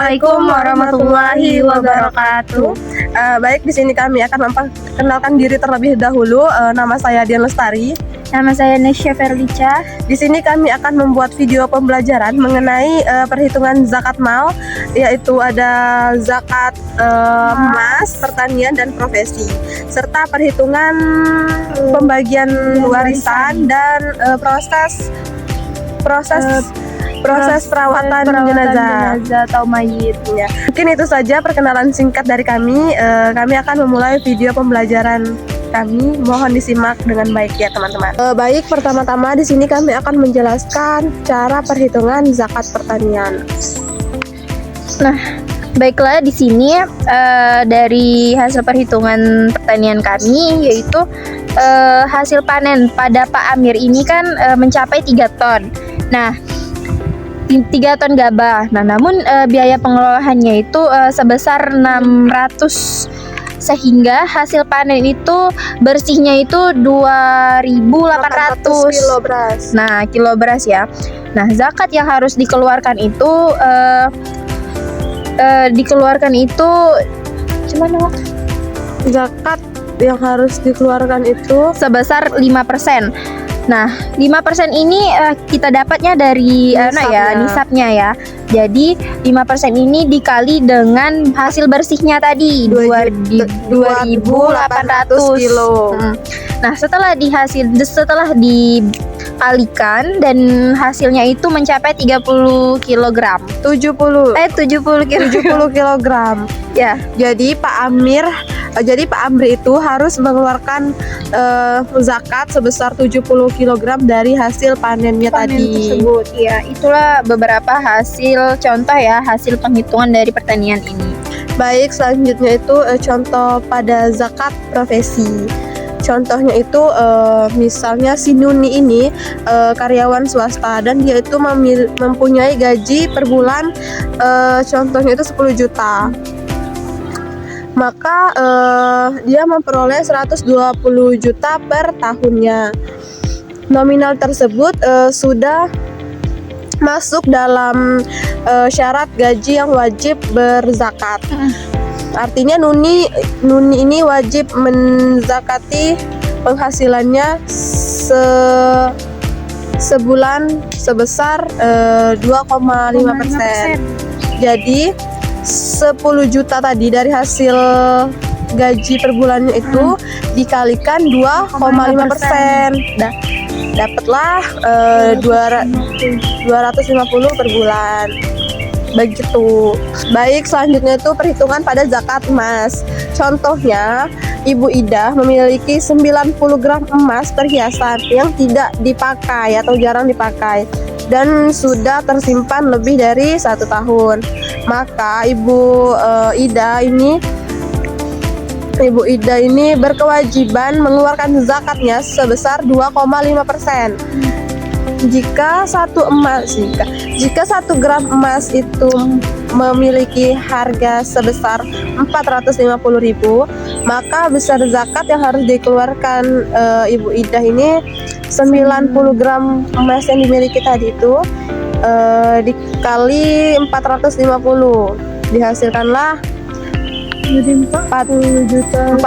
Assalamualaikum warahmatullahi wabarakatuh. Baik, di sini kami akan memperkenalkan diri terlebih dahulu. Nama saya Dian Lestari. Nama saya Nesya Ferlica. Di sini kami akan membuat video pembelajaran mengenai perhitungan zakat mal, yaitu ada zakat emas, pertanian, dan profesi, serta perhitungan pembagian warisan dan proses perawatan jenazah atau mayit. ya. Mungkin itu saja perkenalan singkat dari kami. Kami akan memulai video pembelajaran kami. Mohon disimak dengan baik ya teman-teman. Baik, pertama-tama di sini kami akan menjelaskan cara perhitungan zakat pertanian. Nah, baiklah, di sini dari hasil perhitungan pertanian kami, yaitu hasil panen pada Pak Amir ini kan mencapai 3 ton. Nah, 3 ton gabah. Nah, namun biaya pengelolaannya itu sebesar 600, sehingga hasil panen itu bersihnya itu 2.800 kilo beras. Nah, kilo beras ya. Nah, zakat yang harus dikeluarkan itu gimana? Zakat yang harus dikeluarkan itu Sebesar 5%. Nah, 5% ini kita dapatnya dari nisabnya ya. Jadi 5% ini dikali dengan hasil bersihnya tadi 2.800 kilo. Nah, setelah dikalikan dan hasilnya itu mencapai 30 kg. 70 kg. Ya. Jadi Pak Amir itu harus mengeluarkan zakat sebesar 70 kg dari hasil panennya tadi. Tersebut. Ya, itulah beberapa hasil contoh ya, hasil penghitungan dari pertanian ini. Baik, selanjutnya itu contoh pada zakat profesi. Contohnya itu misalnya si Nuni ini karyawan swasta dan dia itu mempunyai gaji per bulan contohnya itu 10 juta. Maka dia memperoleh 120 juta per tahunnya. Nominal tersebut sudah masuk dalam syarat gaji yang wajib berzakat. Artinya Nuni ini wajib menzakati penghasilannya sebulan sebesar 2,5%. Jadi 10 juta tadi dari hasil gaji per bulannya itu dikalikan 2,5%. Dapatlah 250 per bulan. Begitu. Baik, selanjutnya itu perhitungan pada zakat emas. Contohnya, Ibu Ida memiliki 90 gram emas perhiasan yang tidak dipakai atau jarang dipakai dan sudah tersimpan lebih dari 1 tahun. Maka Ibu Ida ini berkewajiban mengeluarkan zakatnya sebesar 2,5%. Jika 1 gram emas itu memiliki harga sebesar 450.000, maka besar zakat yang harus dikeluarkan Ibu Ida ini 90 gram emas yang dimiliki tadi itu dikali 450, dihasilkanlah 40.500.000.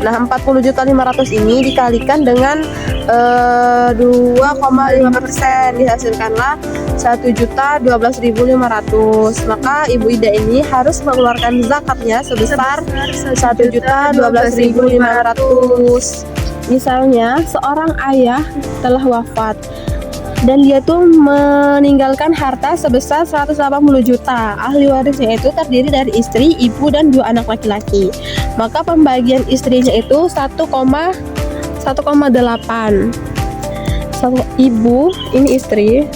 Nah, 40.500.000 ini dikalikan dengan 2,5%, dihasilkanlah 1.012.500. Maka Ibu Ida ini harus mengeluarkan zakatnya sebesar 1.012.500. Misalnya seorang ayah telah wafat dan dia tuh meninggalkan harta sebesar 180 juta. Ahli warisnya itu terdiri dari istri, ibu, dan 2 anak laki-laki. Maka pembagian istrinya itu 1,8. Ibu, ini istri.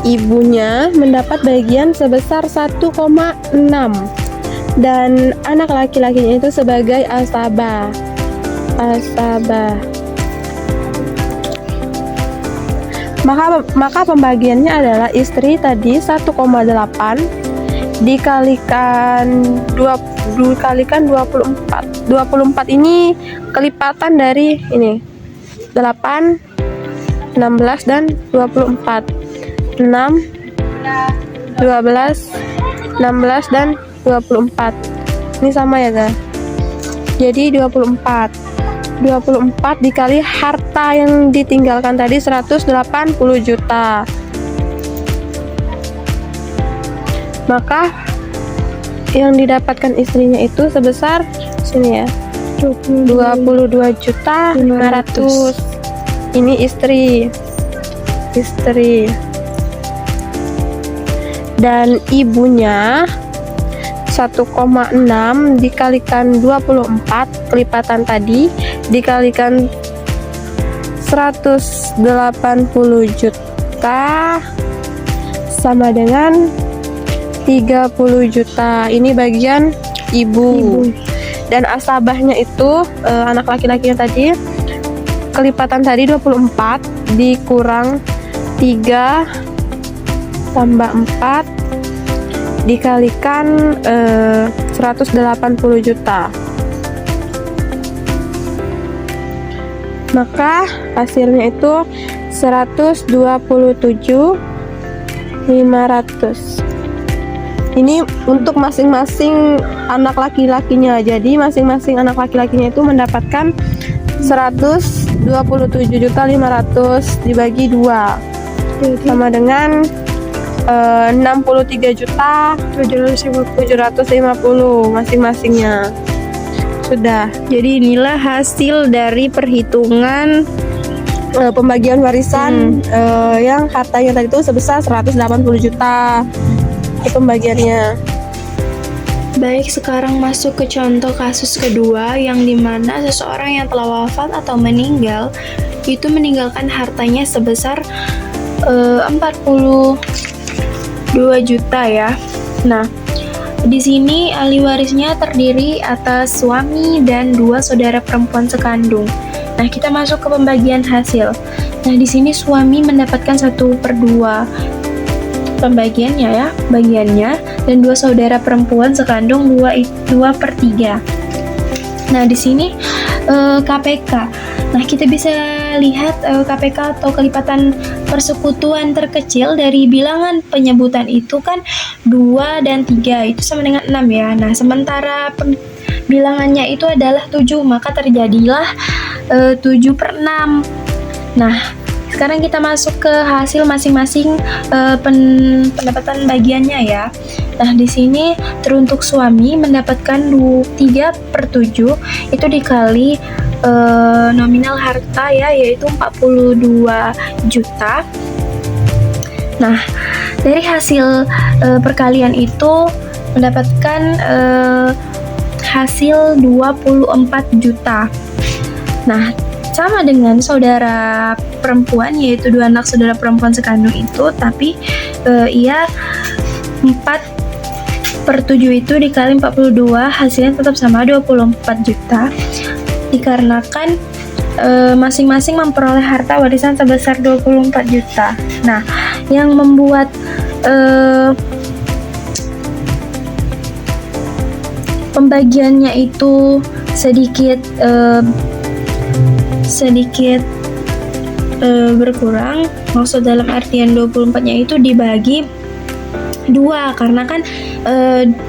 Ibunya mendapat bagian sebesar 1,6 dan anak laki-lakinya itu sebagai asabah. Maka pembagiannya adalah istri tadi 1,8 dikalikan 24. 24 ini kelipatan dari ini 8, 16 dan 24. 6, 12, 16 dan 24. Ini sama ya guys. Jadi 24 dikali harta yang ditinggalkan tadi 180 juta. Maka yang didapatkan istrinya itu sebesar sini ya, 22 juta 500. Ini istri. Dan ibunya 1,6 dikalikan 24 kelipatan tadi dikalikan 180 juta sama dengan 30 juta. Ini bagian ibu. Dan asabahnya itu anak laki-lakinya tadi kelipatan tadi 24 dikurang 3 tambah 4 dikalikan 180 juta. Maka hasilnya itu 127.500. Ini untuk masing-masing anak laki-lakinya. Jadi masing-masing anak laki-lakinya itu mendapatkan 127.500 dibagi 2 sama dengan 63.750 masing-masingnya. Sudah. Jadi inilah hasil dari perhitungan pembagian warisan yang hartanya tadi itu sebesar 180 juta. Itu pembagiannya. Baik, sekarang masuk ke contoh kasus kedua yang dimana seseorang yang telah wafat atau meninggal itu meninggalkan hartanya sebesar 42 juta ya. Nah, di sini ahli warisnya terdiri atas suami dan 2 saudara perempuan sekandung. Nah, kita masuk ke pembagian hasil. Nah, di sini suami mendapatkan 1/2 pembagiannya ya, bagiannya, dan 2 saudara perempuan sekandung 2/3. Nah, di sini KPK. Nah, kita bisa lihat KPK atau kelipatan persekutuan terkecil dari bilangan penyebutan itu kan 2 dan 3, itu sama dengan 6 ya. Nah, sementara bilangannya itu adalah 7, maka terjadilah 7/6. Nah, sekarang kita masuk ke hasil masing-masing pendapatan bagiannya ya. Nah, di sini teruntuk suami mendapatkan 3/7 itu dikali nominal harta ya, yaitu 42 juta. Nah, dari hasil perkalian itu mendapatkan hasil 24 juta. Nah, sama dengan saudara perempuan, yaitu 2 anak saudara perempuan sekandung itu, tapi ia 4/7 itu dikali 42, hasilnya tetap sama 24 juta. Dikarenakan masing-masing memperoleh harta warisan sebesar 24 juta. Nah, yang membuat pembagiannya itu sedikit berkurang, maksud dalam artian 24-nya itu dibagi 2, karena kan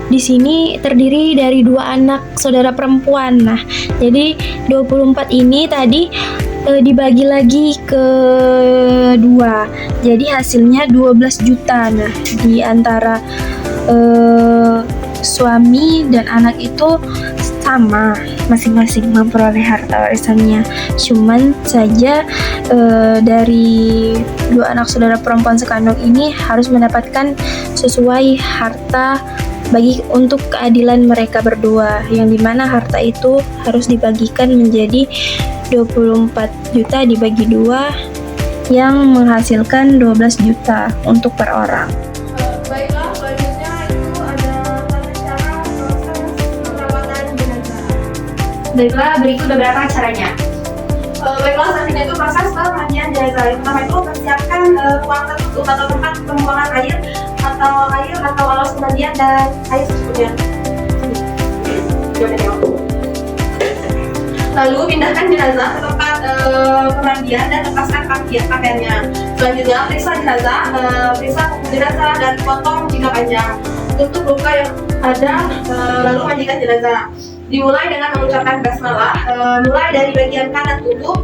di sini terdiri dari 2 anak saudara perempuan. Nah, jadi 24 ini tadi dibagi lagi ke 2, jadi hasilnya 12 juta. Nah, di antara suami dan anak itu sama, masing-masing memperoleh harta warisannya. Cuman saja dari 2 anak saudara perempuan sekandung ini harus mendapatkan sesuai harta bagi untuk keadilan mereka berdua, yang dimana harta itu harus dibagikan menjadi 24 juta dibagi 2 yang menghasilkan 12 juta untuk per orang. Baiklah, selanjutnya itu ada tata cara proses perawatan jenazah. Baiklah, berikut beberapa caranya. Baiklah, selanjutnya itu proses pemandian jenazah. Yang pertama itu persiapkan ruang tertutup atau tempat pembuangan air atau alas pemandian dan air secukupnya. Lalu pindahkan jenazah ke tempat tempat pemandian dan lepaskan pakaiannya. Selanjutnya periksa jenazah, periksa kuku jenazah dan potong jika panjang. Tutup luka yang ada, lalu mandikan jenazah. Dimulai dengan mengucapkan basmalah, mulai dari bagian kanan tubuh,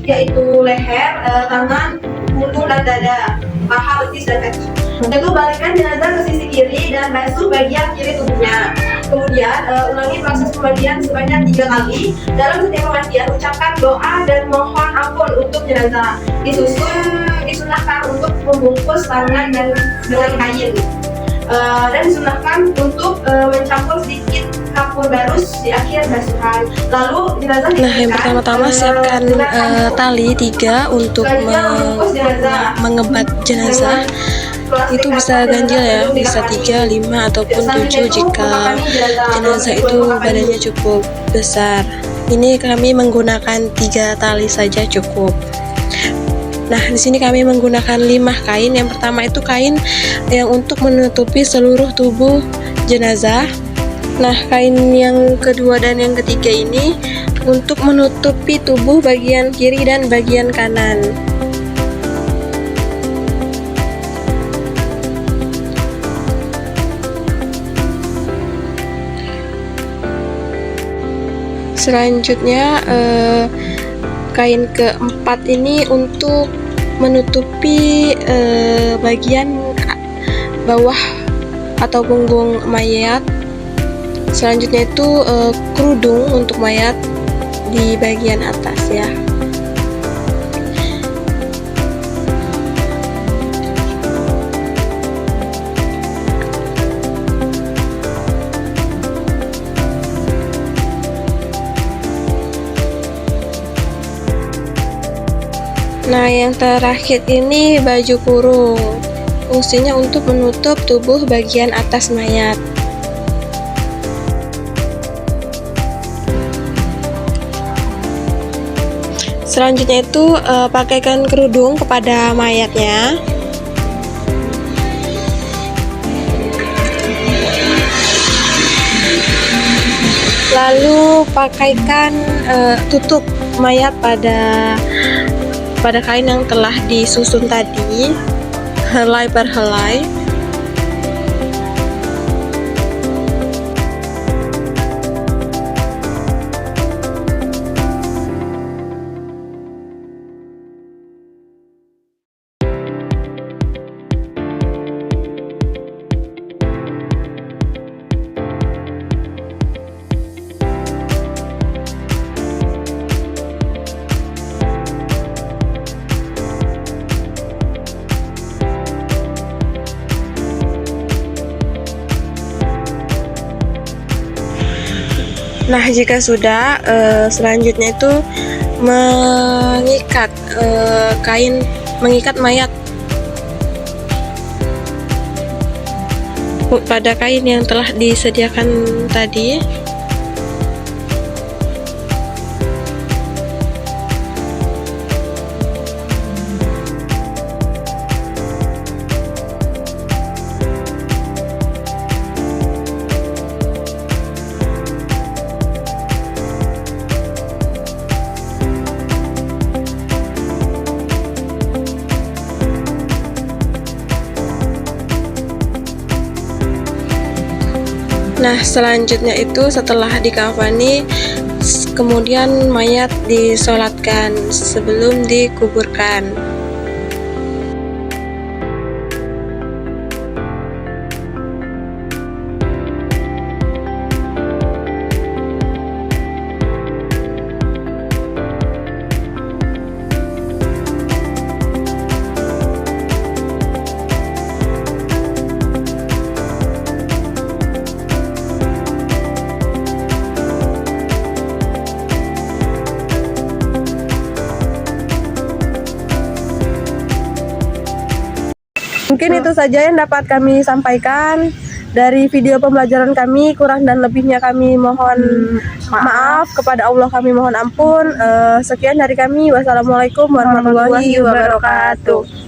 yaitu leher, tangan, punggung dan dada, paha, betis dan kaki. Lalu balikkan jenazah ke sisi kiri dan basuh bagian kiri tubuhnya. Kemudian ulangi proses pemandian sebanyak 3 kali. Dalam setiap pemandian ucapkan doa dan mohon ampun untuk jenazah. Disunahkan untuk membungkus tangan dan dengan kain. Dan disunahkan untuk mencampur sedikit kapur barus di akhir basuhan. Lalu jenazah Nah, yang pertama-tama siapkan tali 3 untuk mengebat jenazah. Itu bisa ganjil ya, bisa 3, 5 ataupun 7 jika jenazah itu badannya cukup besar. Ini kami menggunakan 3 tali saja cukup. Nah, di sini kami menggunakan 5 kain. Yang pertama itu kain yang untuk menutupi seluruh tubuh jenazah. Nah, kain yang kedua dan yang ketiga ini untuk menutupi tubuh bagian kiri dan bagian kanan. Selanjutnya kain keempat ini untuk menutupi bagian bawah atau punggung mayat. Selanjutnya itu kerudung untuk mayat di bagian atas ya. Nah, yang terakhir ini baju kurung. Fungsinya untuk menutup tubuh bagian atas mayat. Selanjutnya itu pakaikan kerudung kepada mayatnya. Lalu pakaikan tutup mayat pada kain yang telah disusun tadi, helai per helai. Nah, jika sudah, selanjutnya itu mengikat mengikat mayat pada kain yang telah disediakan tadi. Nah, selanjutnya itu setelah dikafani, kemudian mayat disolatkan sebelum dikuburkan. Mungkin itu saja yang dapat kami sampaikan dari video pembelajaran kami. Kurang dan lebihnya kami mohon maaf, kepada Allah kami mohon ampun. Sekian dari kami. Wassalamualaikum warahmatullahi wabarakatuh.